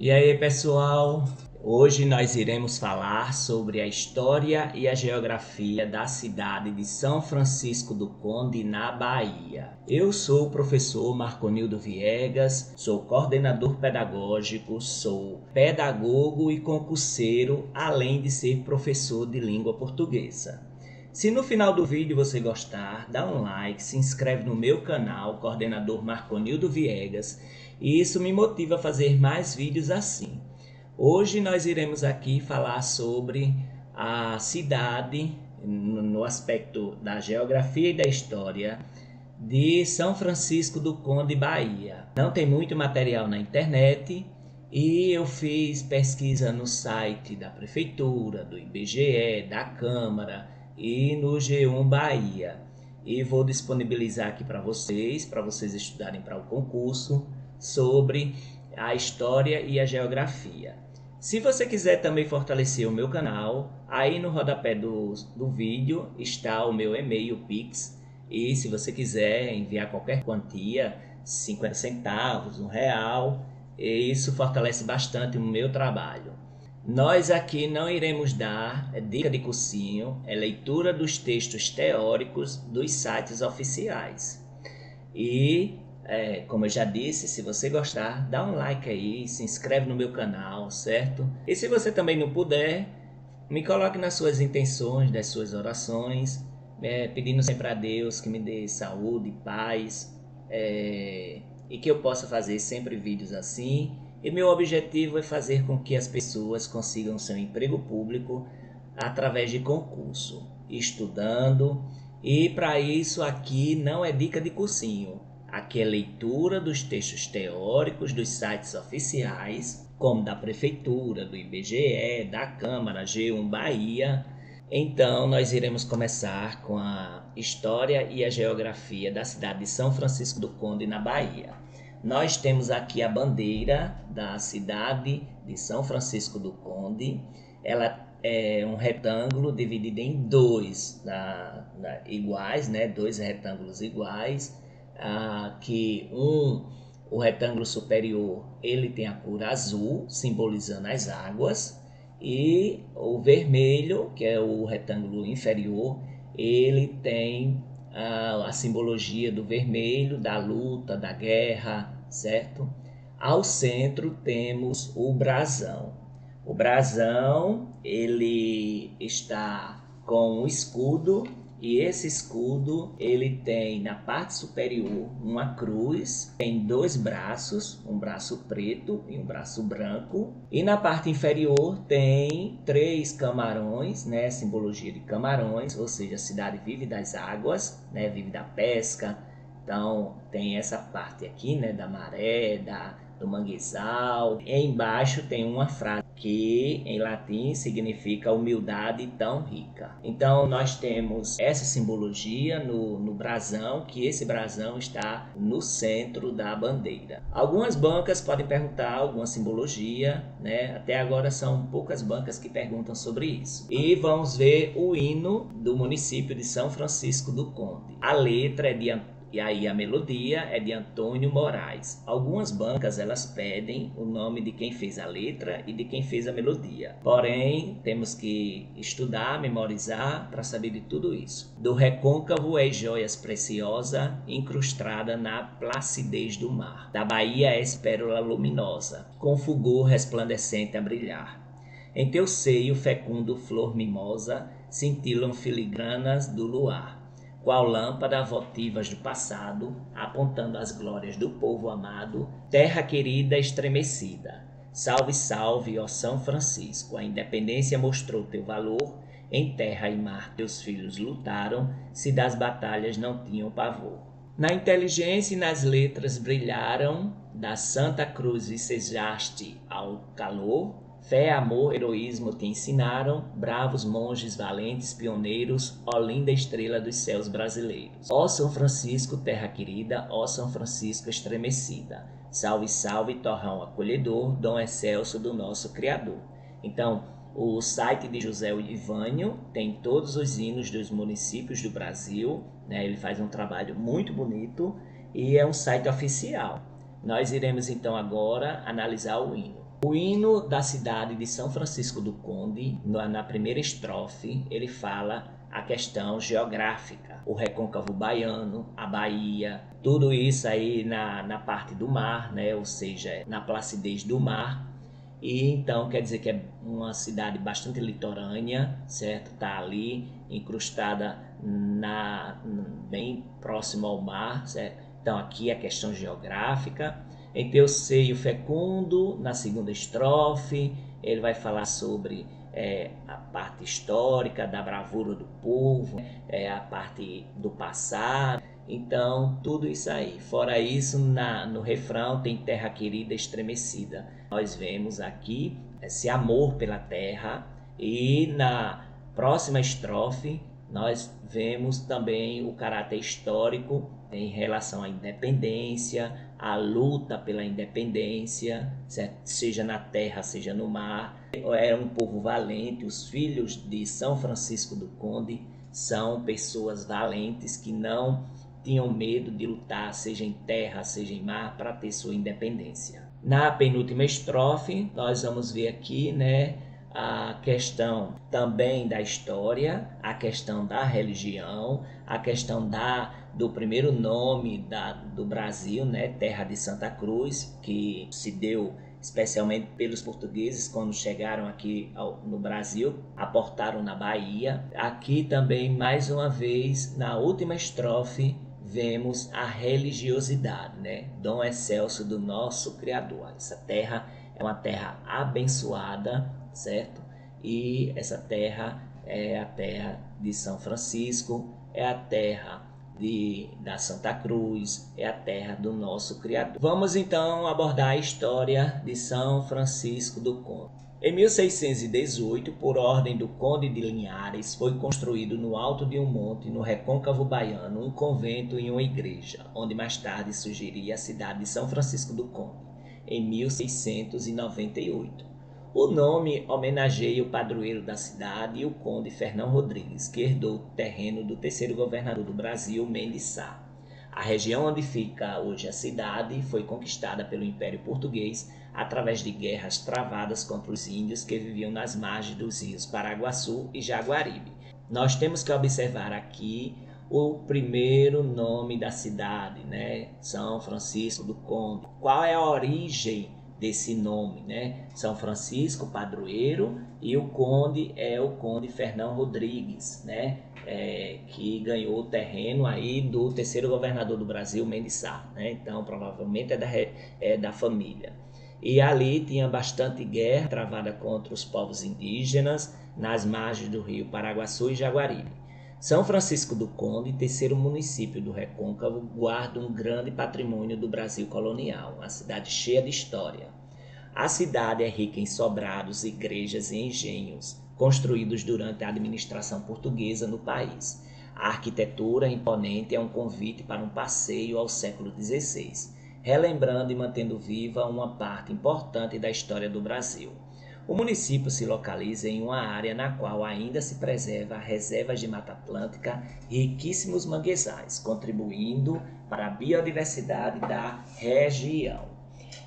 E aí, pessoal? Hoje nós iremos falar sobre a história e a geografia da cidade de São Francisco do Conde, na Bahia. Eu sou o professor Marconildo Viegas, sou coordenador pedagógico, sou pedagogo e concurseiro, além de ser professor de língua portuguesa. Se no final do vídeo você gostar, dá um like, se inscreve no meu canal, coordenador Marconildo Viegas, e isso me motiva a fazer mais vídeos assim. Hoje nós iremos aqui falar sobre a cidade, no aspecto da geografia e da história, de São Francisco do Conde, Bahia. Não tem muito material na internet e eu fiz pesquisa no site da prefeitura, do IBGE, da Câmara e no G1 Bahia. E vou disponibilizar aqui para vocês estudarem para o concurso sobre a história e a geografia. Se você quiser também fortalecer o meu canal, aí no rodapé do vídeo está o meu e-mail Pix. E se você quiser enviar qualquer quantia, 50 centavos, R$ 1, isso fortalece bastante o meu trabalho. Nós aqui não iremos dar dica de cursinho, é leitura dos textos teóricos dos sites oficiais. E, como eu já disse, se você gostar, dá um like aí, se inscreve no meu canal, certo? E se você também não puder, me coloque nas suas intenções, das suas orações, pedindo sempre a Deus que me dê saúde, paz, e que eu possa fazer sempre vídeos assim. E meu objetivo é fazer com que as pessoas consigam seu emprego público através de concurso, estudando. E para isso aqui não é dica de cursinho, aqui é leitura dos textos teóricos dos sites oficiais, como da Prefeitura, do IBGE, da Câmara, G1 Bahia. Então nós iremos começar com a história e a geografia da cidade de São Francisco do Conde, na Bahia. Nós temos aqui a bandeira da cidade de São Francisco do Conde. Ela é um retângulo dividido em dois iguais, né? Dois retângulos iguais. O retângulo superior ele tem a cor azul, simbolizando as águas, e o vermelho, que é o retângulo inferior, ele tem a simbologia do vermelho, da luta, da guerra, certo? Ao centro temos o brasão. O brasão ele está com um escudo, e esse escudo ele tem na parte superior uma cruz, tem dois braços, um braço preto e um braço branco, e na parte inferior tem três camarões, né, simbologia de camarões, ou seja, a cidade vive das águas, né, vive da pesca. Então tem essa parte aqui, né, da maré, do manguezal. E embaixo tem uma frase que em latim significa humildade tão rica. Então nós temos essa simbologia no brasão, que esse brasão está no centro da bandeira. Algumas bancas podem perguntar alguma simbologia, né? Até agora são poucas bancas que perguntam sobre isso. E vamos ver o hino do município de São Francisco do Conde. A letra é de E aí a melodia é de Antônio Moraes. Algumas bancas elas pedem o nome de quem fez a letra e de quem fez a melodia. Porém, temos que estudar, memorizar para saber de tudo isso. Do recôncavo és joias preciosa, incrustada na placidez do mar. Da Bahia és pérola luminosa, com fulgor resplandecente a brilhar. Em teu seio fecundo flor mimosa, cintilam filigranas do luar. Qual lâmpada votivas do passado, apontando as glórias do povo amado, terra querida estremecida. Salve, salve, ó São Francisco, a independência mostrou teu valor, em terra e mar teus filhos lutaram, se das batalhas não tinham pavor. Na inteligência e nas letras brilharam, da Santa Cruz vicejaste ao calor. Fé, amor, heroísmo te ensinaram, bravos monges, valentes, pioneiros, ó linda estrela dos céus brasileiros. Ó São Francisco, terra querida, ó São Francisco estremecida. Salve, salve, torrão acolhedor, dom excelso do nosso Criador. Então, o site de José Ivânio tem todos os hinos dos municípios do Brasil, né? Ele faz um trabalho muito bonito e é um site oficial. Nós iremos então agora analisar o hino. O hino da cidade de São Francisco do Conde, na primeira estrofe, ele fala a questão geográfica, o recôncavo baiano, a Bahia, tudo isso aí na parte do mar, né? Ou seja, na placidez do mar. E então quer dizer que é uma cidade bastante litorânea, certo? Está ali incrustada bem próximo ao mar, certo? Então aqui é a questão geográfica. Em teu seio fecundo, na segunda estrofe, ele vai falar sobre a parte histórica da bravura do povo, a parte do passado. Então, tudo isso aí. Fora isso, no refrão tem terra querida estremecida. Nós vemos aqui esse amor pela terra, e na próxima estrofe nós vemos também o caráter histórico em relação à independência, a luta pela independência, seja na terra, seja no mar. Era um povo valente. Os filhos de São Francisco do Conde são pessoas valentes que não tinham medo de lutar, seja em terra, seja em mar, para ter sua independência. Na penúltima estrofe, nós vamos ver aqui, a questão também da história, a questão da religião, a questão do primeiro nome do Brasil, Terra de Santa Cruz, que se deu especialmente pelos portugueses quando chegaram aqui no Brasil, aportaram na Bahia. Aqui também, mais uma vez, na última estrofe, vemos a religiosidade, Dom Excelso do nosso Criador. Essa terra é uma terra abençoada, certo? E essa terra é a terra de São Francisco, é a terra da Santa Cruz, é a terra do nosso Criador. Vamos então abordar a história de São Francisco do Conde. Em 1618, por ordem do Conde de Linhares, foi construído no alto de um monte, no recôncavo baiano, um convento e uma igreja, onde mais tarde surgiria a cidade de São Francisco do Conde, em 1698. O nome homenageia o padroeiro da cidade e o conde Fernão Rodrigues, que herdou o terreno do terceiro governador do Brasil, Mendes Sá. A região onde fica hoje a cidade foi conquistada pelo Império Português através de guerras travadas contra os índios que viviam nas margens dos rios Paraguaçu e Jaguaribe. Nós temos que observar aqui o primeiro nome da cidade, São Francisco do Conde. Qual é a origem desse nome, São Francisco, padroeiro, e o conde é o conde Fernão Rodrigues, que ganhou o terreno aí do terceiro governador do Brasil, Mendes Sá, Então provavelmente é da família. E ali tinha bastante guerra travada contra os povos indígenas nas margens do rio Paraguaçu e Jaguaribe. São Francisco do Conde, terceiro município do Recôncavo, guarda um grande patrimônio do Brasil colonial, uma cidade cheia de história. A cidade é rica em sobrados, igrejas e engenhos, construídos durante a administração portuguesa no país. A arquitetura imponente é um convite para um passeio ao século XVI, relembrando e mantendo viva uma parte importante da história do Brasil. O município se localiza em uma área na qual ainda se preserva reservas de Mata Atlântica e riquíssimos manguezais, contribuindo para a biodiversidade da região.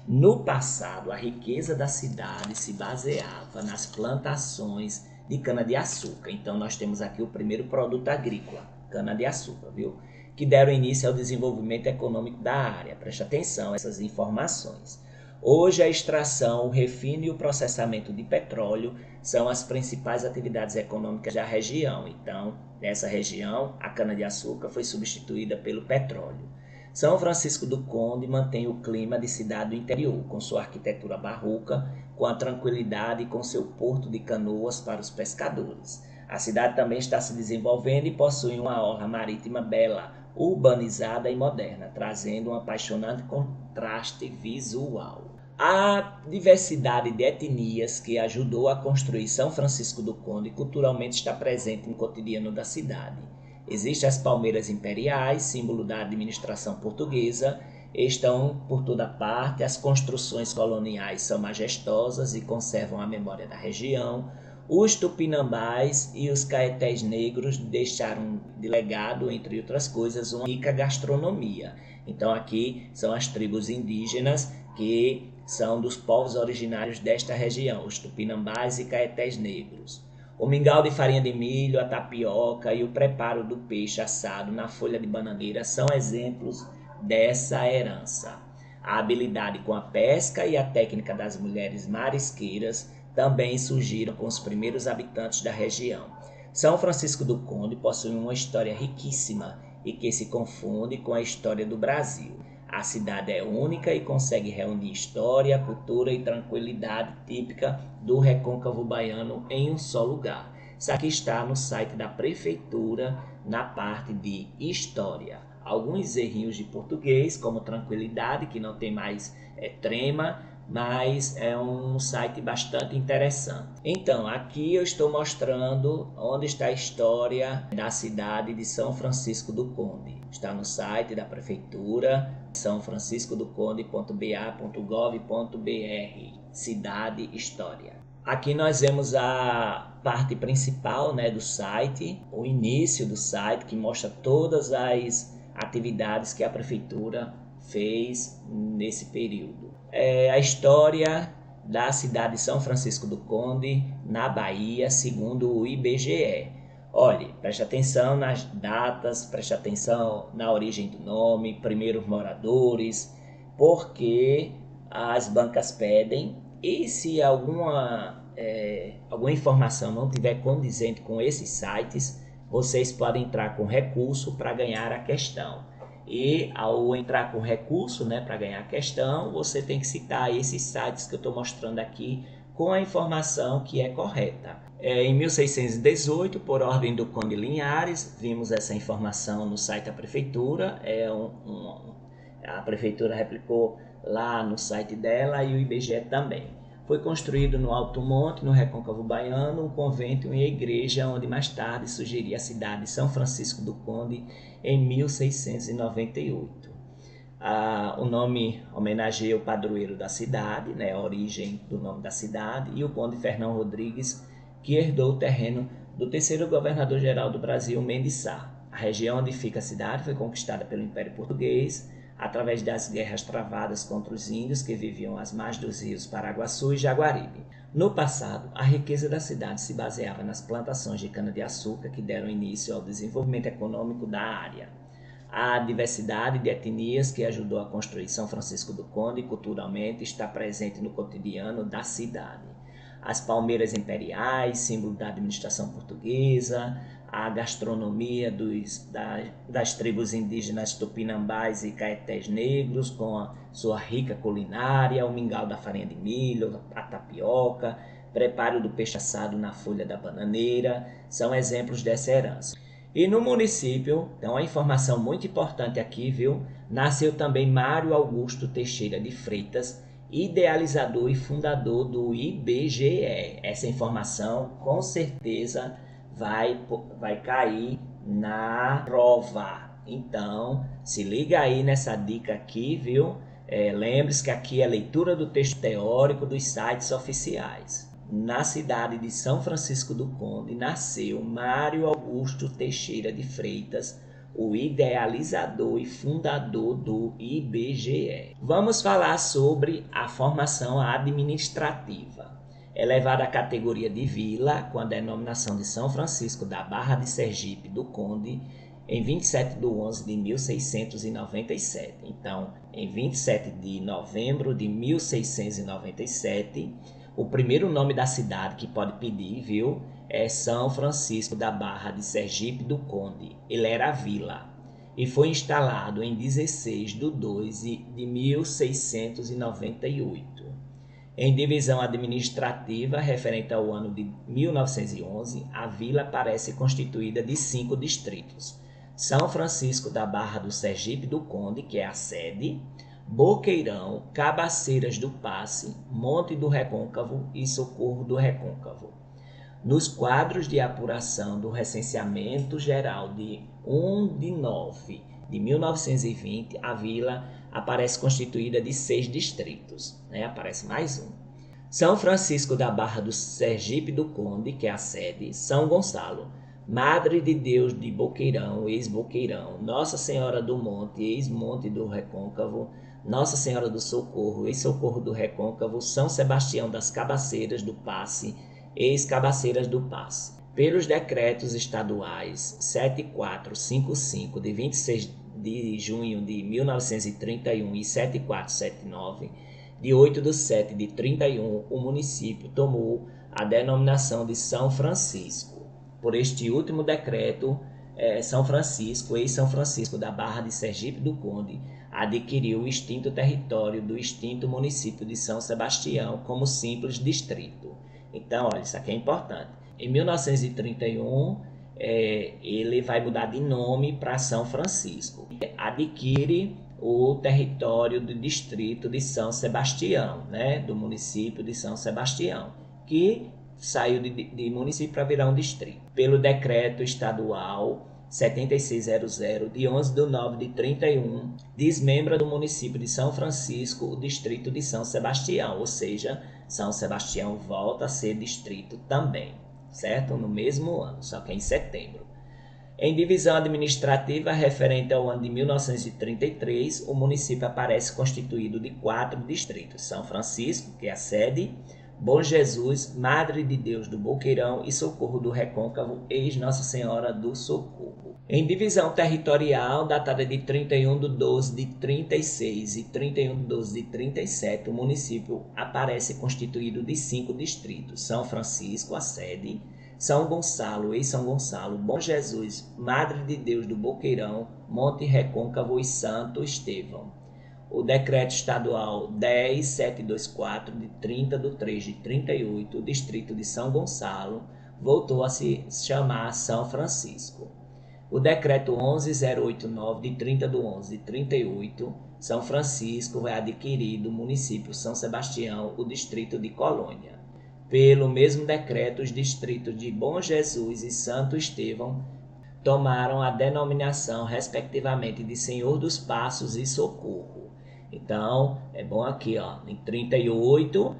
No passado, a riqueza da cidade se baseava nas plantações de cana-de-açúcar. Então, nós temos aqui o primeiro produto agrícola, cana-de-açúcar, viu? Que deram início ao desenvolvimento econômico da área. Preste atenção a essas informações. Hoje, a extração, o refino e o processamento de petróleo são as principais atividades econômicas da região. Então, nessa região, a cana-de-açúcar foi substituída pelo petróleo. São Francisco do Conde mantém o clima de cidade do interior, com sua arquitetura barroca, com a tranquilidade e com seu porto de canoas para os pescadores. A cidade também está se desenvolvendo e possui uma orla marítima bela, urbanizada e moderna, trazendo um apaixonante contraste visual. A diversidade de etnias que ajudou a construir São Francisco do Conde culturalmente está presente no cotidiano da cidade. Existem as palmeiras imperiais, símbolo da administração portuguesa, estão por toda parte, as construções coloniais são majestosas e conservam a memória da região. Os tupinambás e os caetés negros deixaram de legado, entre outras coisas, uma rica gastronomia. Então aqui são as tribos indígenas que são dos povos originários desta região, os tupinambás e caetés negros. O mingau de farinha de milho, a tapioca e o preparo do peixe assado na folha de bananeira são exemplos dessa herança. A habilidade com a pesca e a técnica das mulheres marisqueiras também surgiram com os primeiros habitantes da região. São Francisco do Conde possui uma história riquíssima e que se confunde com a história do Brasil. A cidade é única e consegue reunir história, cultura e tranquilidade típica do recôncavo baiano em um só lugar. Isso aqui está no site da prefeitura, na parte de história. Alguns errinhos de português, como tranquilidade, que não tem mais trema, mas é um site bastante interessante. Então, aqui eu estou mostrando onde está a história da cidade de São Francisco do Conde. Está no site da prefeitura, sãofranciscodoconde.ba.gov.br, Cidade História. Aqui nós vemos a parte principal, né, do site, o início do site, que mostra todas as atividades que a prefeitura fez nesse período. A história da cidade de São Francisco do Conde, na Bahia, segundo o IBGE. Olhe, preste atenção nas datas, preste atenção na origem do nome, primeiros moradores, porque as bancas pedem, e se alguma informação não tiver condizente com esses sites, vocês podem entrar com recurso para ganhar a questão. E ao entrar com recurso, né, para ganhar a questão, você tem que citar esses sites que eu estou mostrando aqui com a informação que é correta. Em 1618, por ordem do Conde Linhares, vimos essa informação no site da prefeitura. A prefeitura replicou lá no site dela e o IBGE também. Foi construído no Alto Monte, no Recôncavo Baiano, um convento e igreja, onde mais tarde surgiria a cidade de São Francisco do Conde em 1698. O nome homenageia o padroeiro da cidade, né, a origem do nome da cidade, e o Conde Fernão Rodrigues, que herdou o terreno do terceiro governador-geral do Brasil, Mendes Sá. A região onde fica a cidade foi conquistada pelo Império Português, através das guerras travadas contra os índios que viviam às margens dos rios Paraguaçu e Jaguaribe. No passado, a riqueza da cidade se baseava nas plantações de cana-de-açúcar que deram início ao desenvolvimento econômico da área. A diversidade de etnias que ajudou a construir São Francisco do Conde culturalmente está presente no cotidiano da cidade. As palmeiras imperiais, símbolo da administração portuguesa, a gastronomia das tribos indígenas tupinambás e caetés negros, com a sua rica culinária, o mingau da farinha de milho, a tapioca, preparo do peixe assado na folha da bananeira, são exemplos dessa herança. E no município, então a informação muito importante aqui, viu? Nasceu também Mário Augusto Teixeira de Freitas, idealizador e fundador do IBGE. Essa informação com certeza vai cair na prova. Então, se liga aí nessa dica aqui, viu? Lembre-se que aqui é leitura do texto teórico dos sites oficiais. Na cidade de São Francisco do Conde nasceu Mário Augusto Teixeira de Freitas, o idealizador e fundador do IBGE. Vamos falar sobre a formação administrativa. Elevada à categoria de vila, com a denominação de São Francisco da Barra de Sergipe do Conde, em 27 de 11 de 1697. Então, em 27 de novembro de 1697, o primeiro nome da cidade que pode pedir, viu, é São Francisco da Barra de Sergipe do Conde. Ele era vila e foi instalado em 16 de 2 de 1698. Em divisão administrativa, referente ao ano de 1911, a vila parece constituída de 5 distritos: São Francisco da Barra do Sergipe do Conde, que é a sede, Boqueirão, Cabaceiras do Passe, Monte do Recôncavo e Socorro do Recôncavo. Nos quadros de apuração do Recenseamento Geral de 1 de 9 de 1920, a vila aparece constituída de 6 distritos, né? Aparece mais um. São Francisco da Barra do Sergipe do Conde, que é a sede, São Gonçalo, Madre de Deus de Boqueirão, ex-Boqueirão, Nossa Senhora do Monte, ex-Monte do Recôncavo, Nossa Senhora do Socorro e Socorro do Recôncavo, São Sebastião das Cabaceiras do Passe, ex-Cabaceiras do Passe. Pelos decretos estaduais 7455 de 26 de junho de 1931 e 7479 de 8/7 de 31, o município tomou a denominação de São Francisco. Por este último decreto, São Francisco, ex-São Francisco da Barra de Sergipe do Conde, adquiriu o extinto território do extinto município de São Sebastião como simples distrito. Então, olha, isso aqui é importante. Em 1931, ele vai mudar de nome para São Francisco. Adquire o território do distrito de São Sebastião, né, do município de São Sebastião, que saiu de município para virar um distrito. Pelo decreto estadual 7600, de 11/9 de 31, desmembra do município de São Francisco o distrito de São Sebastião, ou seja, São Sebastião volta a ser distrito também, certo? No mesmo ano, só que em setembro. Em divisão administrativa referente ao ano de 1933, o município aparece constituído de 4 distritos: São Francisco, que é a sede, Bom Jesus, Madre de Deus do Boqueirão e Socorro do Recôncavo, ex-Nossa Senhora do Socorro. Em divisão territorial, datada de 31/12 de 36 e 31/12 de 37, o município aparece constituído de 5 distritos: São Francisco, a sede, São Gonçalo, ex-São Gonçalo, Bom Jesus, Madre de Deus do Boqueirão, Monte Recôncavo e Santo Estevão. O decreto estadual 10724, de 30/3 de 38, o distrito de São Gonçalo, voltou a se chamar São Francisco. O decreto 11089, de 30/11 de 38, São Francisco vai adquirir do município São Sebastião o distrito de Colônia. Pelo mesmo decreto, os distritos de Bom Jesus e Santo Estevão tomaram a denominação, respectivamente, de Senhor dos Passos e Socorro. Então, é bom aqui, ó, em 38,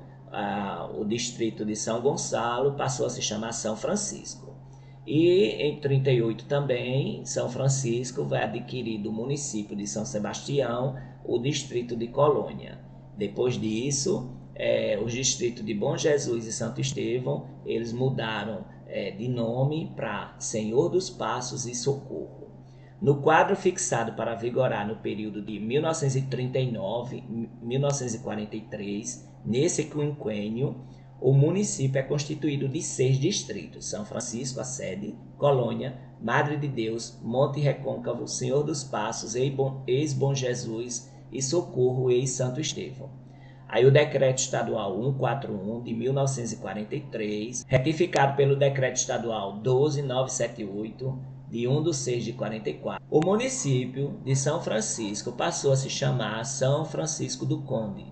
o distrito de São Gonçalo passou a se chamar São Francisco. E em 38 também, São Francisco vai adquirir do município de São Sebastião o distrito de Colônia. Depois disso, os distritos de Bom Jesus e Santo Estevão, eles mudaram de nome para Senhor dos Passos e Socorro. No quadro fixado para vigorar no período de 1939-1943, nesse quinquênio, o município é constituído de 6 distritos: São Francisco, a sede, Colônia, Madre de Deus, Monte Recôncavo, Senhor dos Passos, ex-Bom Jesus e Socorro, ex-Santo Estevão. Aí o decreto estadual 141 de 1943, retificado pelo decreto estadual 12978, de 1/6 de 44. O município de São Francisco passou a se chamar São Francisco do Conde.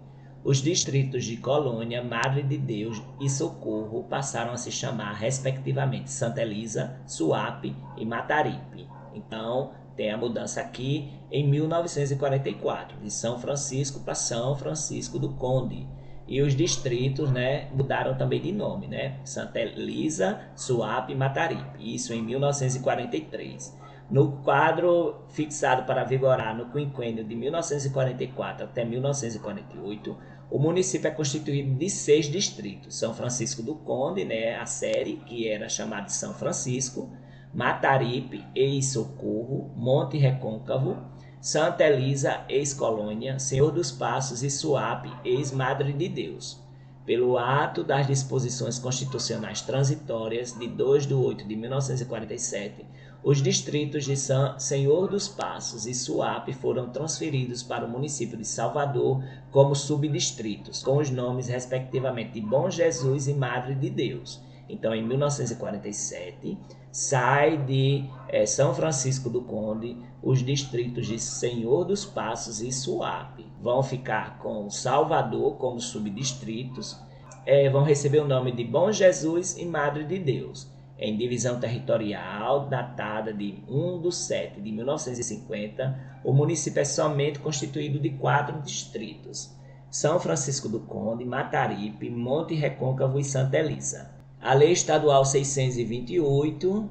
Os distritos de Colônia, Madre de Deus e Socorro passaram a se chamar, respectivamente, Santa Elisa, Suape e Mataripe. Então, tem a mudança aqui em 1944, de São Francisco para São Francisco do Conde. E os distritos, né, mudaram também de nome, né? Santa Elisa, Suape e Mataripe. Isso em 1943. No quadro fixado para vigorar no quinquênio de 1944 até 1948, o município é constituído de 6 distritos: São Francisco do Conde, né, a série, que era chamada de São Francisco, Mataripe, ex-Socorro, Monte Recôncavo, Santa Elisa, ex-Colônia, Senhor dos Passos e Suape, ex-Madre de Deus. Pelo ato das disposições constitucionais transitórias de 2/8 de 1947, os distritos de Senhor dos Passos e Suape foram transferidos para o município de Salvador como subdistritos, com os nomes respectivamente de Bom Jesus e Madre de Deus. Então, em 1947, sai de São Francisco do Conde os distritos de Senhor dos Passos e Suape. Vão ficar com Salvador como subdistritos, vão receber o nome de Bom Jesus e Madre de Deus. Em divisão territorial, datada de 1/7 de 1950, o município é somente constituído de 4 distritos: São Francisco do Conde, Mataripe, Monte Recôncavo e Santa Elisa. A Lei Estadual 628,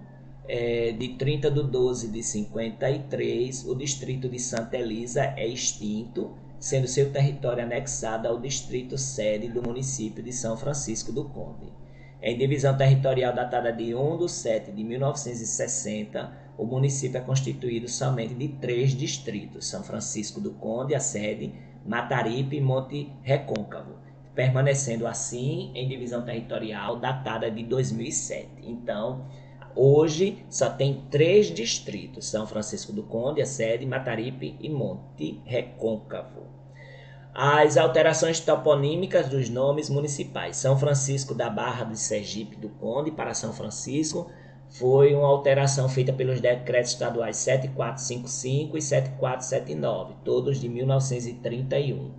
de 30/12 de 53, o distrito de Santa Elisa é extinto sendo seu território anexado ao distrito sede do município de São Francisco do Conde. Em divisão territorial datada de 1/7/1960, o município é constituído somente de 3 distritos: São Francisco do Conde, a sede, Mataripe e Monte Recôncavo, permanecendo assim em divisão territorial datada de 2007. Então, hoje só tem 3 distritos: São Francisco do Conde, a sede, Mataripe e Monte Recôncavo. As alterações toponímicas dos nomes municipais. São Francisco da Barra de Sergipe do Conde para São Francisco foi uma alteração feita pelos decretos estaduais 7455 e 7479, todos de 1931.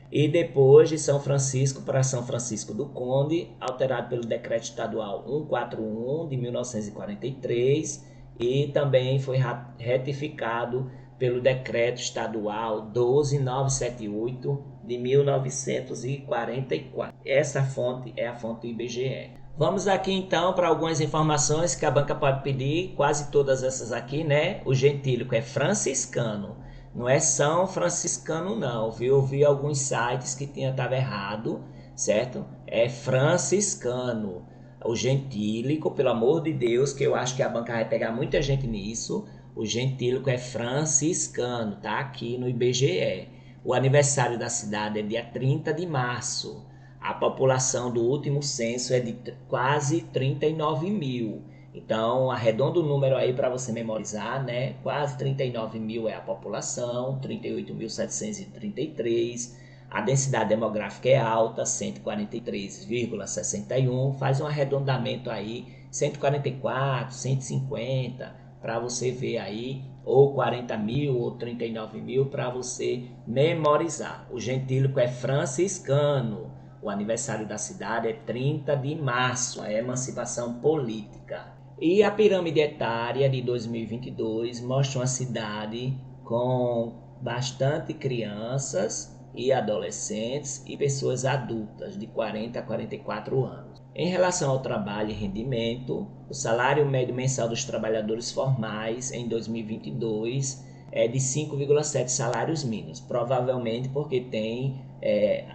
E depois de São Francisco para São Francisco do Conde, alterado pelo decreto estadual 141 de 1943 e também foi retificado pelo decreto estadual 12978 de 1944. Essa fonte é a fonte do IBGE. Vamos aqui então para algumas informações que a banca pode pedir, quase todas essas aqui, né? O gentílico é franciscano, não é São Franciscano não, viu? Eu vi alguns sites que estava errado, certo? É franciscano. O gentílico, pelo amor de Deus, que eu acho que a banca vai pegar muita gente nisso. O gentílico é franciscano, tá aqui no IBGE. O aniversário da cidade é dia 30 de março. A população do último censo é de quase 39 mil. Então, arredonda o número aí para você memorizar, né? Quase 39 mil é a população, 38.733. A densidade demográfica é alta, 143,61. Faz um arredondamento aí, 144, 150, para você ver aí, ou 40 mil, ou 39 mil, para você memorizar. O gentílico é franciscano. O aniversário da cidade é 30 de março, a emancipação política. E a pirâmide etária de 2022 mostra uma cidade com bastante crianças e adolescentes e pessoas adultas de 40 a 44 anos. Em relação ao trabalho e rendimento, o salário médio mensal dos trabalhadores formais em 2022 é de 5,7 salários mínimos, provavelmente porque tem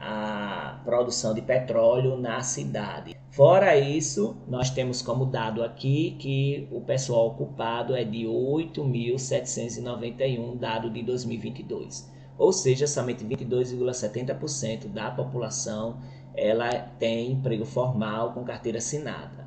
a produção de petróleo na cidade. Fora isso, nós temos como dado aqui que o pessoal ocupado é de 8.791, dado de 2022. Ou seja, somente 22,70% da população ela tem emprego formal com carteira assinada.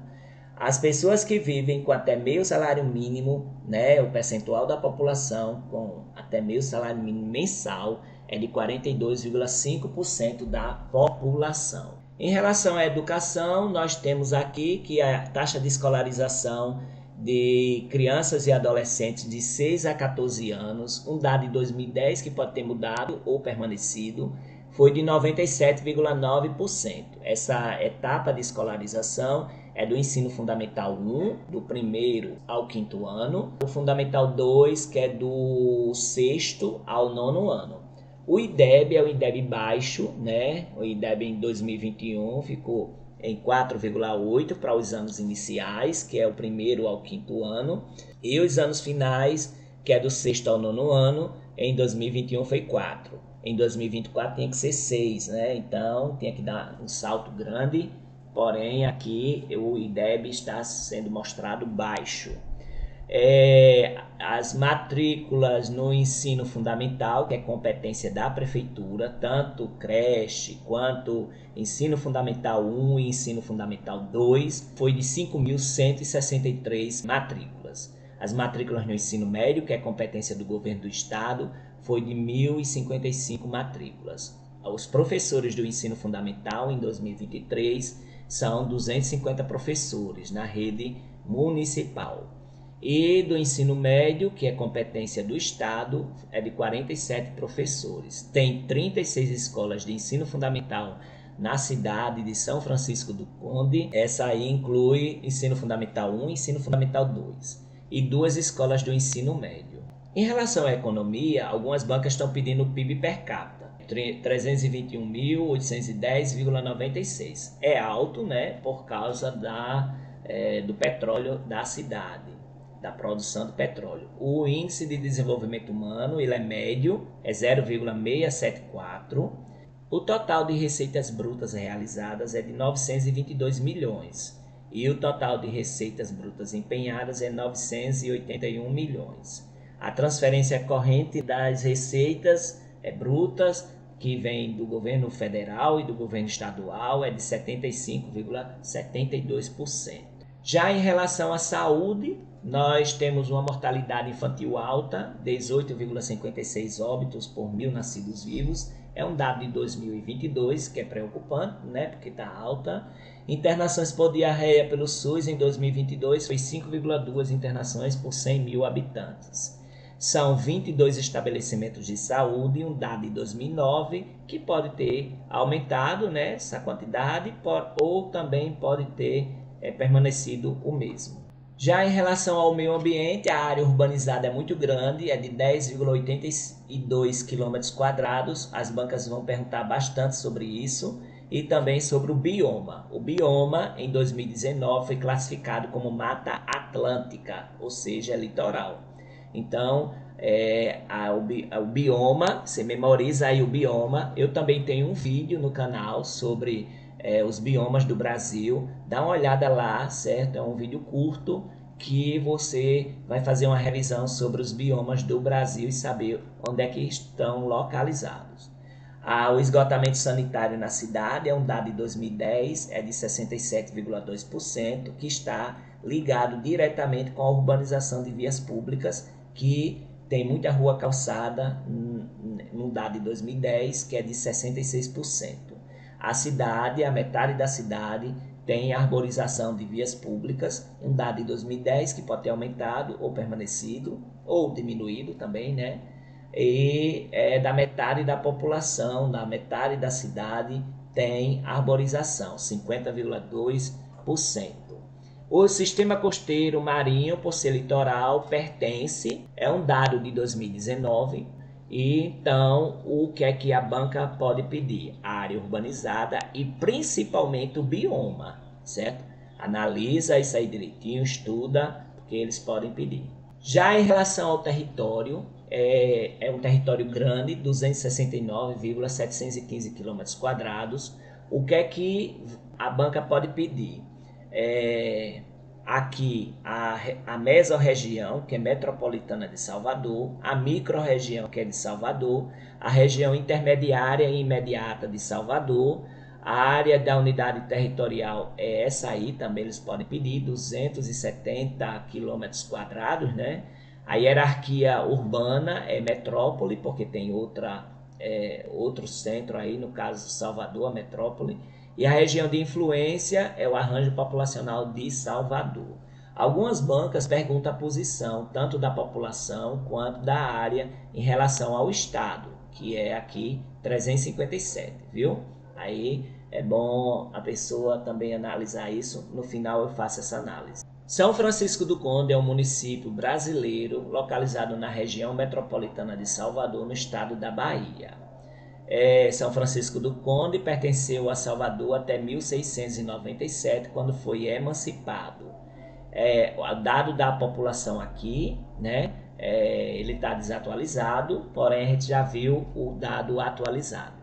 As pessoas que vivem com até meio salário mínimo, né, o percentual da população com até meio salário mínimo mensal é de 42,5% da população. Em relação à educação, nós temos aqui que a taxa de escolarização de crianças e adolescentes de 6 a 14 anos, um dado de 2010 que pode ter mudado ou permanecido, foi de 97,9%. Essa etapa de escolarização é do ensino fundamental 1, do 1º ao 5º ano, o fundamental 2, que é do 6º ao 9º ano. O IDEB é o IDEB baixo, né? O IDEB em 2021 ficou em 4,8 para os anos iniciais, que é o 1º ao 5º ano, e os anos finais, que é do 6º ao 9º ano, em 2021 foi 4. Em 2024 tinha que ser 6, né? Então tinha que dar um salto grande, porém aqui o IDEB está sendo mostrado baixo. As matrículas no ensino fundamental, que é competência da prefeitura, tanto creche quanto ensino fundamental 1 e ensino fundamental 2, foi de 5.163 matrículas. As matrículas no ensino médio, que é competência do governo do estado, foi de 1.055 matrículas. Os professores do ensino fundamental em 2023 são 250 professores na rede municipal. E do ensino médio, que é competência do estado, é de 47 professores. Tem 36 escolas de ensino fundamental na cidade de São Francisco do Conde. Essa aí inclui ensino fundamental 1 e ensino fundamental 2. E 2 escolas do ensino médio. Em relação à economia, algumas bancas estão pedindo o PIB per capita, 321.810,96. É alto, né, por causa do petróleo da cidade. da produção de petróleo. O índice de desenvolvimento humano ele é médio, é 0,674. O total de receitas brutas realizadas é de 922 milhões e o total de receitas brutas empenhadas é 981 milhões. A transferência corrente das receitas brutas que vem do governo federal e do governo estadual é de 75,72%. Já em relação à saúde, nós temos uma mortalidade infantil alta, 18,56 óbitos por 1.000 nascidos vivos. É um dado de 2022 que é preocupante, né, porque está alta. Internações por diarreia pelo SUS em 2022 foi 5,2 internações por 100 mil habitantes. São 22 estabelecimentos de saúde, um dado de 2009, que pode ter aumentado, né, essa quantidade, ou também pode ter permanecido o mesmo. Já em relação ao meio ambiente, a área urbanizada é muito grande, é de 10,82 km². As bancas vão perguntar bastante sobre isso e também sobre o bioma. O bioma, em 2019, foi classificado como Mata Atlântica, ou seja, litoral. Então, o bioma, você memoriza aí o bioma. Eu também tenho um vídeo no canal sobre os biomas do Brasil. Dá uma olhada lá, certo? É um vídeo curto que você vai fazer uma revisão sobre os biomas do Brasil e saber onde é que estão localizados. O esgotamento sanitário na cidade é um dado de 2010, é de 67,2%, que está ligado diretamente com a urbanização de vias públicas, que tem muita rua calçada, no dado de 2010, que é de 66%. A cidade, a metade da cidade, tem arborização de vias públicas, um dado de 2010 que pode ter aumentado ou permanecido, ou diminuído também, né? E da metade da população, da metade da cidade, tem arborização, 50,2%. O sistema costeiro marinho, por ser litoral, pertence, é um dado de 2019, e então o que é que a banca pode pedir? A área urbanizada e principalmente o bioma, certo? Analisa isso aí direitinho, estuda, porque eles podem pedir. Já em relação ao território, é um território grande, 269,715 km². O que é que a banca pode pedir? Aqui a mesorregião, que é metropolitana de Salvador, a microrregião, que é de Salvador, a região intermediária e imediata de Salvador, a área da unidade territorial é essa aí, também eles podem pedir 270 km², né? A hierarquia urbana é metrópole, porque tem outro centro aí, no caso Salvador, a metrópole. E a região de influência é o arranjo populacional de Salvador. Algumas bancas perguntam a posição tanto da população quanto da área em relação ao estado, que é aqui 357, viu? Aí é bom a pessoa também analisar isso. No final eu faço essa análise. São Francisco do Conde é um município brasileiro localizado na região metropolitana de Salvador, no estado da Bahia. São Francisco do Conde pertenceu a Salvador até 1697, quando foi emancipado. O dado da população aqui, né, ele está desatualizado, porém a gente já viu o dado atualizado.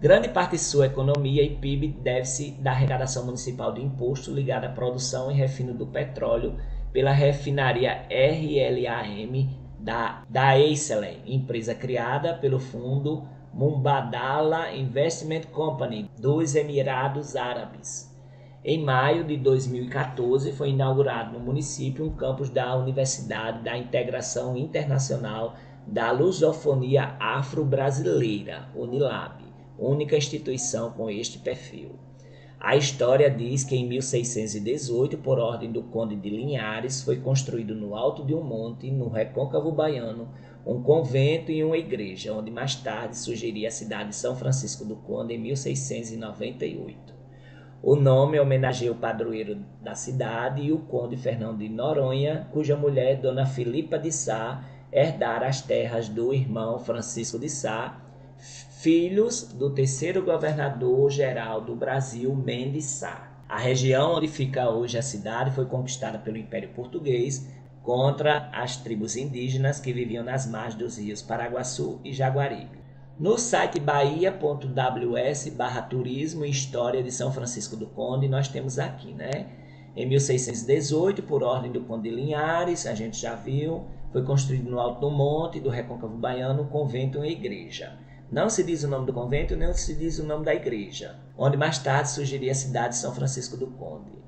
Grande parte de sua economia e PIB deve-se da arrecadação municipal de imposto ligado à produção e refino do petróleo pela refinaria RLAM da Eisele, empresa criada pelo fundo Mubadala Investment Company dos Emirados Árabes. Em maio de 2014 foi inaugurado no município um campus da Universidade da Integração Internacional da Lusofonia Afro-Brasileira, Unilab, única instituição com este perfil. A história diz que em 1618, por ordem do Conde de Linhares, foi construído no alto de um monte, no recôncavo baiano, um convento e uma igreja, onde mais tarde surgiria a cidade de São Francisco do Conde em 1698. O nome homenageia o padroeiro da cidade e o conde Fernão de Noronha, cuja mulher, Dona Filipa de Sá, herdara as terras do irmão Francisco de Sá, filhos do terceiro governador-geral do Brasil, Mendes Sá. A região onde fica hoje a cidade foi conquistada pelo Império Português contra as tribos indígenas que viviam nas margens dos rios Paraguaçu e Jaguaribe. No site bahia.ws/turismo e história de São Francisco do Conde, nós temos aqui, né? Em 1618, por ordem do Conde de Linhares, a gente já viu, foi construído no alto do monte do Recôncavo Baiano um convento e uma igreja. Não se diz o nome do convento, nem se diz o nome da igreja, onde mais tarde surgiria a cidade de São Francisco do Conde.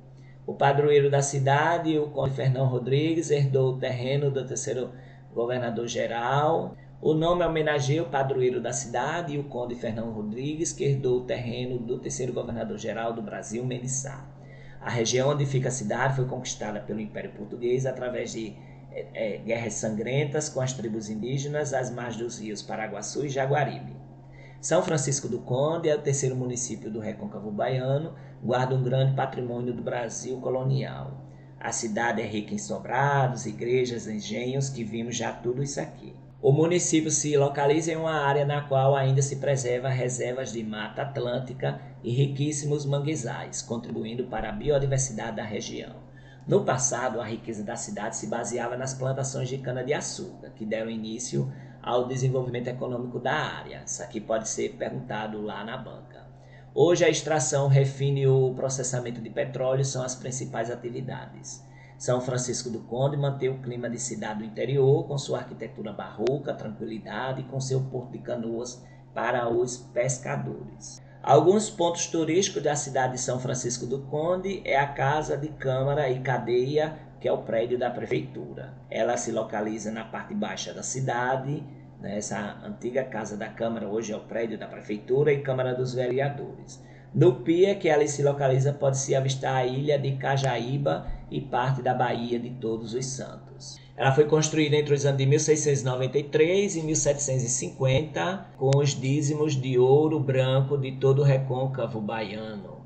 O padroeiro da cidade, o Conde Fernão Rodrigues, herdou o terreno do terceiro governador-geral. O nome homenageia o padroeiro da cidade e o Conde Fernão Rodrigues, que herdou o terreno do terceiro governador-geral do Brasil, Mendes Sá. A região onde fica a cidade foi conquistada pelo Império Português através de guerras sangrentas com as tribos indígenas às margens dos rios Paraguaçu e Jaguaribe. São Francisco do Conde é o terceiro município do Recôncavo Baiano, guarda um grande patrimônio do Brasil colonial. A cidade é rica em sobrados, igrejas, engenhos, que vimos já tudo isso aqui. O município se localiza em uma área na qual ainda se preserva reservas de mata atlântica e riquíssimos manguezais, contribuindo para a biodiversidade da região. No passado, a riqueza da cidade se baseava nas plantações de cana-de-açúcar, que deram início ao desenvolvimento econômico da área. Isso aqui pode ser perguntado lá na banca. Hoje, a extração, refino e o processamento de petróleo são as principais atividades. São Francisco do Conde mantém o clima de cidade do interior, com sua arquitetura barroca, tranquilidade e com seu porto de canoas para os pescadores. Alguns pontos turísticos da cidade de São Francisco do Conde é a Casa de Câmara e Cadeia, que é o prédio da prefeitura. Ela se localiza na parte baixa da cidade, né? Essa antiga Casa da Câmara hoje é o prédio da prefeitura e Câmara dos Vereadores. No Pia, que ali se localiza, pode-se avistar a ilha de Cajaíba e parte da Baía de Todos os Santos. Ela foi construída entre os anos de 1693 e 1750, com os dízimos de ouro branco de todo o recôncavo baiano.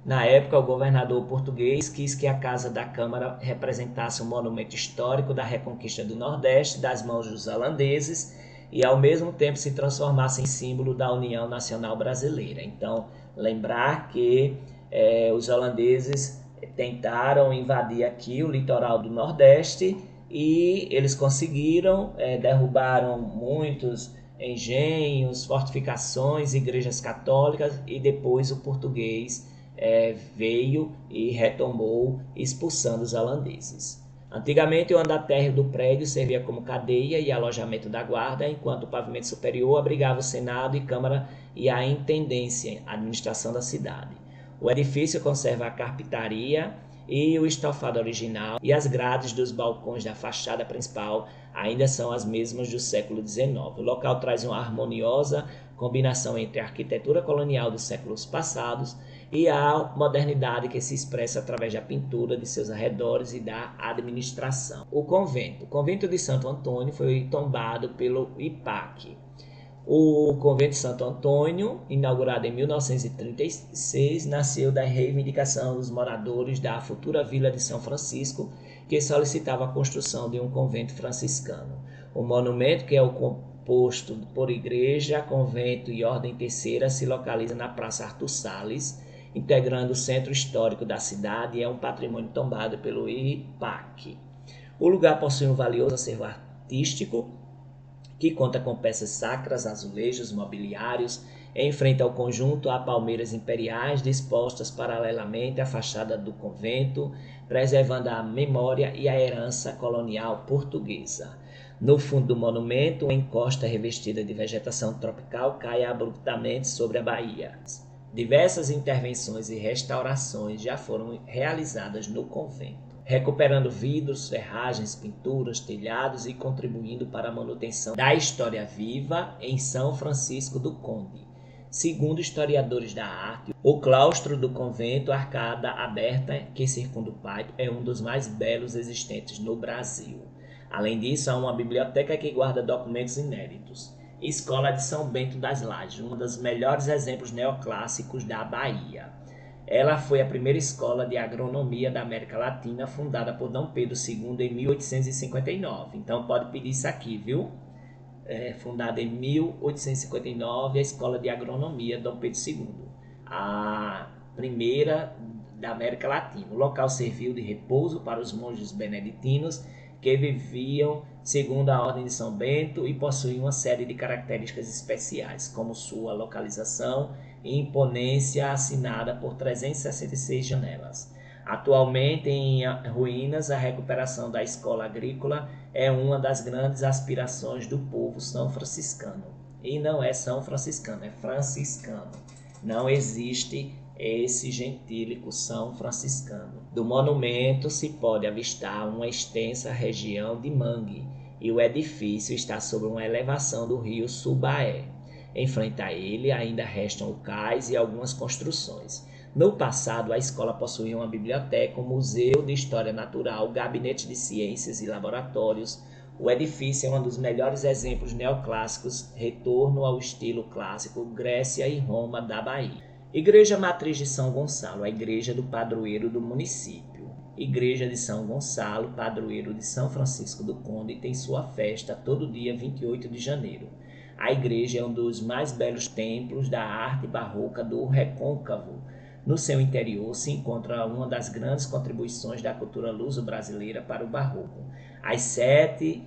Na época, o governador português quis que a Casa da Câmara representasse um monumento histórico da reconquista do Nordeste das mãos dos holandeses e, ao mesmo tempo, se transformasse em símbolo da União Nacional Brasileira. Então, lembrar que os holandeses tentaram invadir aqui o litoral do Nordeste e eles conseguiram, derrubaram muitos engenhos, fortificações, igrejas católicas e depois o português veio e retomou expulsando os holandeses. Antigamente o andar térreo do prédio servia como cadeia e alojamento da guarda, enquanto o pavimento superior abrigava o Senado e Câmara e a Intendência, a administração da cidade. O edifício conserva a carpintaria e o estofado original, e as grades dos balcões da fachada principal ainda são as mesmas do século XIX. O local traz uma harmoniosa combinação entre a arquitetura colonial dos séculos passados e a modernidade que se expressa através da pintura de seus arredores e da administração. O convento de Santo Antônio foi tombado pelo IPAC. O convento de Santo Antônio, inaugurado em 1936, nasceu da reivindicação dos moradores da futura Vila de São Francisco, que solicitava a construção de um convento franciscano. O monumento, que é o composto por igreja, convento e ordem terceira, se localiza na Praça Arthur Salles, integrando o centro histórico da cidade, e é um patrimônio tombado pelo IPAC. O lugar possui um valioso acervo artístico, que conta com peças sacras, azulejos, mobiliários. Em frente ao conjunto há palmeiras imperiais dispostas paralelamente à fachada do convento, preservando a memória e a herança colonial portuguesa. No fundo do monumento, uma encosta revestida de vegetação tropical cai abruptamente sobre a baía. Diversas intervenções e restaurações já foram realizadas no convento, recuperando vidros, ferragens, pinturas, telhados e contribuindo para a manutenção da história viva em São Francisco do Conde. Segundo historiadores da arte, o claustro do convento, arcada aberta que circunda o pátio, é um dos mais belos existentes no Brasil. Além disso, há uma biblioteca que guarda documentos inéditos. Escola de São Bento das Lajes, um dos melhores exemplos neoclássicos da Bahia. Ela foi a primeira escola de agronomia da América Latina, fundada por Dom Pedro II em 1859. Então pode pedir isso aqui, viu? Fundada em 1859, a Escola de Agronomia Dom Pedro II, a primeira da América Latina. O local serviu de repouso para os monges beneditinos que viviam segundo a Ordem de São Bento e possuíam uma série de características especiais, como sua localização e imponência assinada por 366 janelas. Atualmente, em ruínas, a recuperação da escola agrícola é uma das grandes aspirações do povo são franciscano. E não é são franciscano, é franciscano. Não existe esse gentílico São Franciscano. Do monumento se pode avistar uma extensa região de mangue e o edifício está sobre uma elevação do rio Subaé. Em frente a ele ainda restam o cais e algumas construções. No passado, a escola possuía uma biblioteca, um museu de história natural, gabinete de ciências e laboratórios. O edifício é um dos melhores exemplos neoclássicos, retorno ao estilo clássico Grécia e Roma da Bahia. Igreja Matriz de São Gonçalo, a igreja do padroeiro do município. Igreja de São Gonçalo, padroeiro de São Francisco do Conde, tem sua festa todo dia 28 de janeiro. A igreja é um dos mais belos templos da arte barroca do Recôncavo. No seu interior se encontra uma das grandes contribuições da cultura luso-brasileira para o barroco. As 7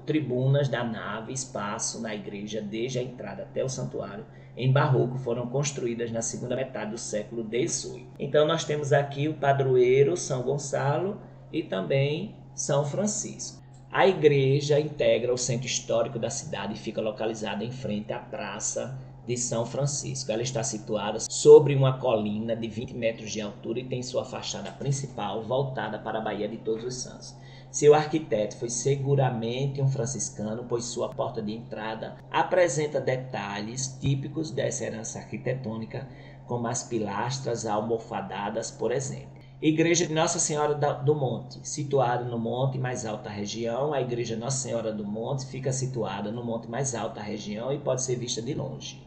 tribunas da nave, espaço na igreja desde a entrada até o santuário, em barroco foram construídas na segunda metade do século XVIII. Então nós temos aqui o padroeiro São Gonçalo e também São Francisco. A igreja integra o centro histórico da cidade e fica localizada em frente à Praça de São Francisco. Ela está situada sobre uma colina de 20 metros de altura e tem sua fachada principal voltada para a Baía de Todos os Santos. Seu arquiteto foi seguramente um franciscano, pois sua porta de entrada apresenta detalhes típicos dessa herança arquitetônica, como as pilastras almofadadas, por exemplo. Igreja de Nossa Senhora do Monte, situada no monte mais alta região. A Igreja Nossa Senhora do Monte fica situada no monte mais alta região e pode ser vista de longe.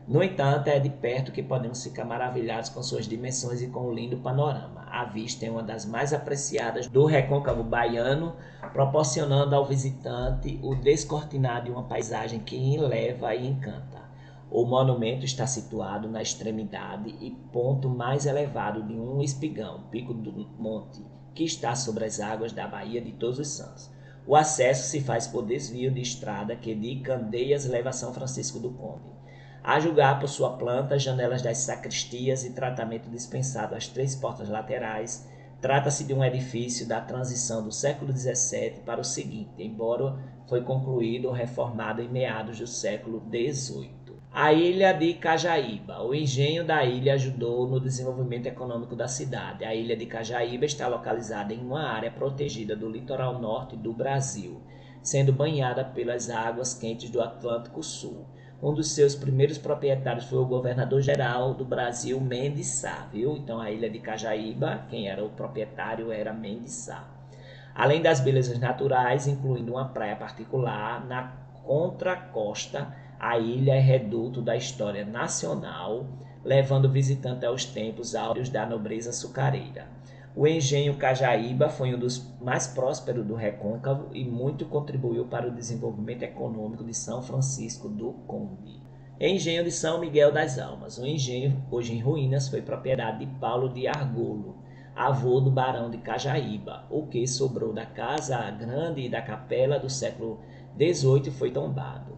No entanto, é de perto que podemos ficar maravilhados com suas dimensões e com o lindo panorama. A vista é uma das mais apreciadas do recôncavo baiano, proporcionando ao visitante o descortinar de uma paisagem que enleva e encanta. O monumento está situado na extremidade e ponto mais elevado de um espigão, Pico do Monte, que está sobre as águas da Baía de Todos os Santos. O acesso se faz por desvio de estrada que de Candeias leva a São Francisco do Conde. A julgar por sua planta, janelas das sacristias e tratamento dispensado às 3 portas laterais, trata-se de um edifício da transição do século XVII para o seguinte, embora foi concluído ou reformado em meados do século XVIII. A ilha de Cajaíba. O engenho da ilha ajudou no desenvolvimento econômico da cidade. A ilha de Cajaíba está localizada em uma área protegida do litoral norte do Brasil, sendo banhada pelas águas quentes do Atlântico Sul. Um dos seus primeiros proprietários foi o governador-geral do Brasil, Mendes Sá, viu? Então a ilha de Cajaíba, quem era o proprietário era Mendes Sá. Além das belezas naturais, incluindo uma praia particular, na contracosta, a ilha é reduto da história nacional, levando o visitante aos tempos áureos da nobreza açucareira. O engenho Cajaíba foi um dos mais prósperos do Recôncavo e muito contribuiu para o desenvolvimento econômico de São Francisco do Conde. Engenho de São Miguel das Almas. O engenho, hoje em ruínas, foi propriedade de Paulo de Argolo, avô do barão de Cajaíba. O que sobrou da casa grande e da capela do século XVIII foi tombado.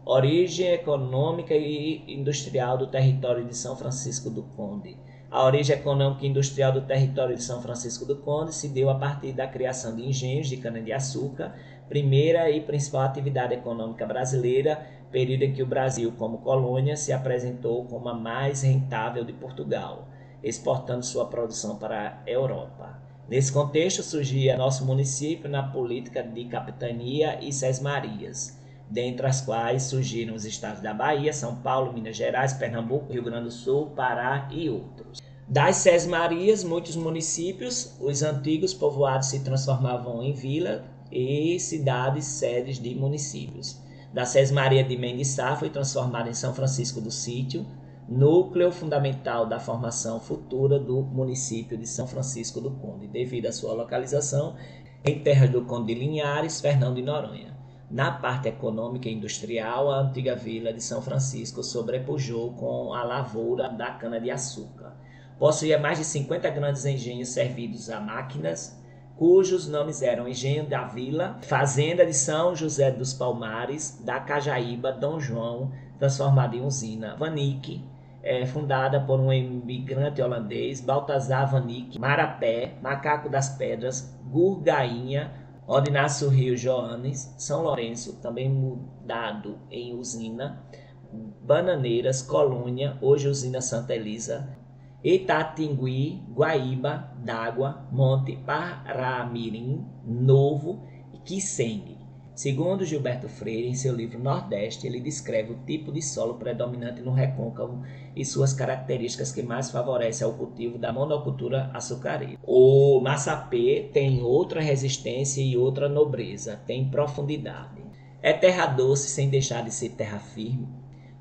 Origem econômica e industrial do território de São Francisco do Conde. A origem econômica e industrial do território de São Francisco do Conde se deu a partir da criação de engenhos de cana-de-açúcar, primeira e principal atividade econômica brasileira, período em que o Brasil, como colônia, se apresentou como a mais rentável de Portugal, exportando sua produção para a Europa. Nesse contexto, surgia nosso município na política de capitania e sesmarias, dentre as quais surgiram os estados da Bahia, São Paulo, Minas Gerais, Pernambuco, Rio Grande do Sul, Pará e outros. Das sesmarias, muitos municípios, os antigos povoados se transformavam em vila e cidades sedes de municípios. Da sesmaria de Mendes Sá foi transformada em São Francisco do Sítio, núcleo fundamental da formação futura do município de São Francisco do Conde, devido à sua localização em terras do Conde de Linhares, Fernão de Noronha. Na parte econômica e industrial, a antiga vila de São Francisco sobrepujou com a lavoura da cana-de-açúcar. Possuía mais de 50 grandes engenhos servidos a máquinas cujos nomes eram Engenho da Vila, Fazenda de São José dos Palmares, da Cajaíba, Dom João, transformada em usina, Vanique, fundada por um imigrante holandês, Baltazar Vanique, Marapé, Macaco das Pedras, Gurgainha, onde nasce o rio Joanes, São Lourenço, também mudado em usina, Bananeiras, Colônia, hoje usina Santa Elisa, Itatingui, Guaíba d'Água, Monte Paramirim, Novo e Quissengue. Segundo Gilberto Freire, em seu livro Nordeste, ele descreve o tipo de solo predominante no recôncavo e suas características que mais favorecem ao cultivo da monocultura açucareira. O Massapê tem outra resistência e outra nobreza, tem profundidade. É terra doce sem deixar de ser terra firme,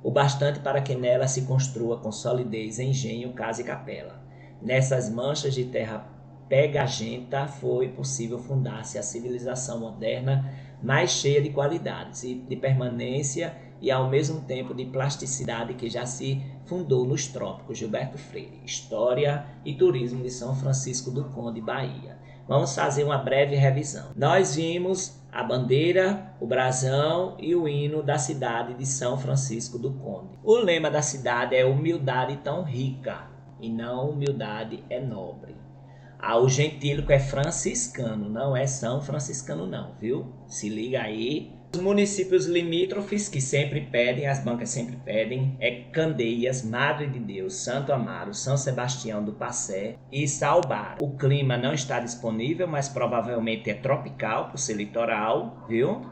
o bastante para que nela se construa com solidez engenho, casa e capela. Nessas manchas de terra pegagenta foi possível fundar-se a civilização moderna mais cheia de qualidades e de permanência e ao mesmo tempo de plasticidade que já se fundou nos trópicos. Gilberto Freire, História e Turismo de São Francisco do Conde, Bahia. Vamos fazer uma breve revisão. Nós vimos a bandeira, o brasão e o hino da cidade de São Francisco do Conde. O lema da cidade é humildade tão rica, e não humildade é nobre. O gentílico é franciscano, não é São Franciscano não, viu? Se liga aí. Os municípios limítrofes que sempre pedem, as bancas sempre pedem, é Candeias, Madre de Deus, Santo Amaro, São Sebastião do Passé e Salbar. O clima não está disponível, mas provavelmente é tropical por ser litoral, viu?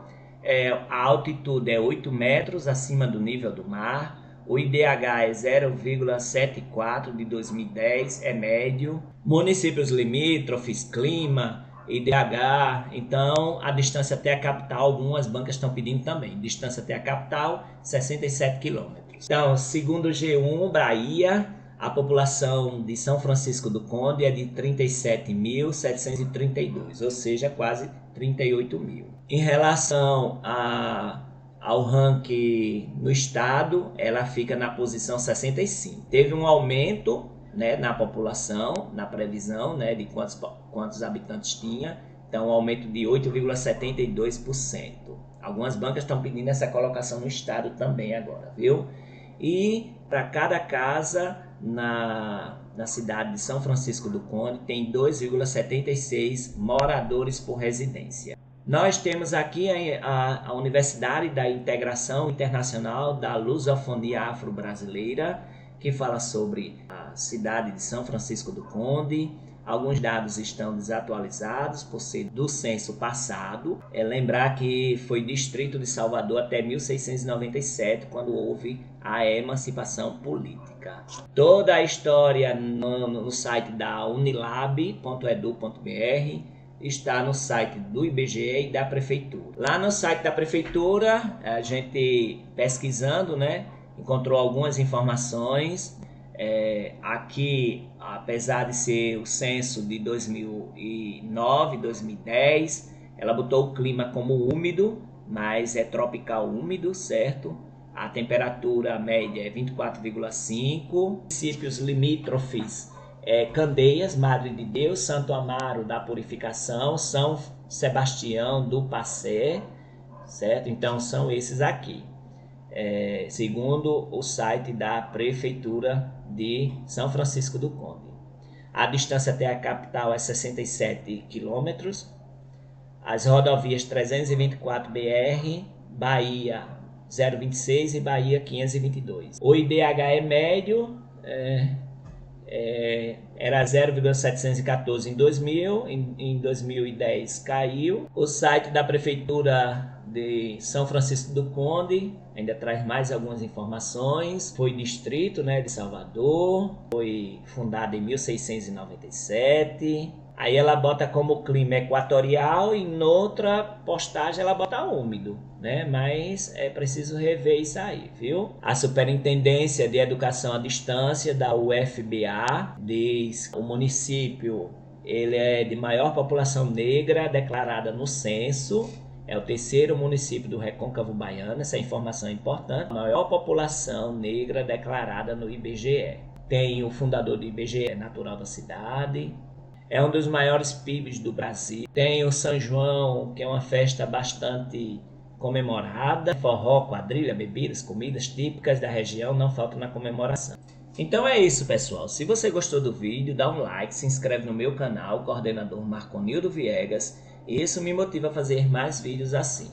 A altitude é 8 metros acima do nível do mar. O IDH é 0,74 de 2010, é médio. Municípios limítrofes, clima, IDH, então a distância até a capital, algumas bancas estão pedindo também. Distância até a capital, 67 quilômetros. Então, segundo o G1, Bahia, a população de São Francisco do Conde é de 37.732, ou seja, quase 38 mil. Em relação ao ranking no estado, ela fica na posição 65. Teve um aumento, né, na população, na previsão, né, de quantos habitantes tinha, então um aumento de 8,72%. Algumas bancas estão pedindo essa colocação no estado também agora, viu? E para cada casa na cidade de São Francisco do Conde tem 2,76 moradores por residência. Nós temos aqui a Universidade da Integração Internacional da Lusofonia Afro-Brasileira, que fala sobre a cidade de São Francisco do Conde. Alguns dados estão desatualizados por ser do censo passado. Lembrar que foi distrito de Salvador até 1697, quando houve a emancipação política. Toda a história no site da unilab.edu.br. Está no site do IBGE e da Prefeitura. Lá no site da Prefeitura, a gente pesquisando, né, encontrou algumas informações. Aqui, apesar de ser o censo de 2009, 2010, ela botou o clima como úmido, mas é tropical úmido, certo? A temperatura média é 24,5. Municípios limítrofes Candeias, Madre de Deus, Santo Amaro da Purificação, São Sebastião do Passé, certo? Então são esses aqui, segundo o site da Prefeitura de São Francisco do Conde. A distância até a capital é 67 quilômetros. As rodovias 324 BR, Bahia 026 e Bahia 522. O IDH é médio, era 0,714 em 2000, em 2010 caiu. O site da Prefeitura de São Francisco do Conde ainda traz mais algumas informações. Foi distrito, né, de Salvador, foi fundado em 1697. Aí ela bota como clima equatorial e noutra postagem ela bota úmido, né? Mas é preciso rever isso aí, viu? A Superintendência de Educação à Distância da UFBA diz que o município ele é de maior população negra declarada no censo. É o terceiro município do Recôncavo Baiano, essa informação é importante. A maior população negra declarada no IBGE. Tem o fundador do IBGE natural da cidade. é um dos maiores PIBs do Brasil. Tem o São João, que é uma festa bastante comemorada. Forró, quadrilha, bebidas, comidas típicas da região não faltam na comemoração. Então é isso, pessoal. Se você gostou do vídeo, dá um like, se inscreve no meu canal, coordenador Marconildo Viegas. E isso me motiva a fazer mais vídeos assim.